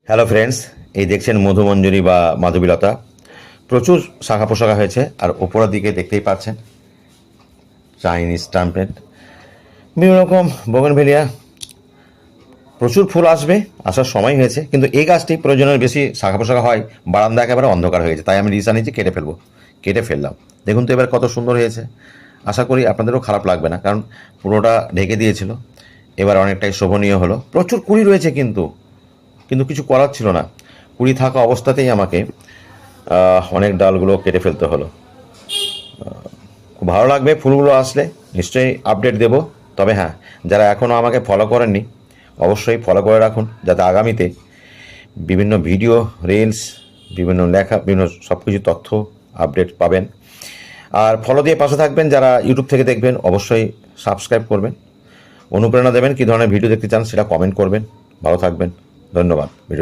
Hello friends, এই দেখছেন মধুমঞ্জরি বা মাধবীলতা। প্রচুর শাখা পোশাখা হয়েছে, আর ওপরের দিকে দেখতেই পাচ্ছেন চাইনিজ স্টাম্পেড বিভিন্ন রকম বোগেনভেলিয়া। প্রচুর ফুল আসবে, আসার সময় হয়েছে, কিন্তু এই গাছটি প্রয়োজনের বেশি শাখা পোশাখা হয়, বারান্দা একেবারে অন্ধকার হয়ে গেছে, তাই আমি রিসা নিচে কেটে ফেললাম। দেখুন তো এবার কত সুন্দর হয়েছে। আশা করি আপনাদেরও খারাপ লাগবে না, কারণ পুরোটা ঢেকে দিয়েছিল, এবার অনেকটাই শোভনীয় হলো। প্রচুর কুড়ি রয়েছে, কিন্তু কিন্তু কিছু করার ছিল না। কুড়ি থাকা অবস্থাতেই আমাকে অনেক ডালগুলো কেটে ফেলতে হলো। খুব ভালো লাগবে ফুলগুলো আসলে, নিশ্চয়ই আপডেট দেব। তবে হ্যাঁ, যারা এখনও আমাকে ফলো করেননি অবশ্যই ফলো করে রাখুন, যাতে আগামীতে বিভিন্ন ভিডিও, রিলস, বিভিন্ন লেখা, বিভিন্ন সব কিছু তথ্য আপডেট পাবেন। আর ফলো দিয়ে পাশে থাকবেন। যারা ইউটিউব থেকে দেখবেন অবশ্যই সাবস্ক্রাইব করবেন, অনুপ্রেরণা দেবেন, কী ধরনের ভিডিও দেখতে চান সেটা কমেন্ট করবেন। ভালো থাকবেন, ধন্যবাদ।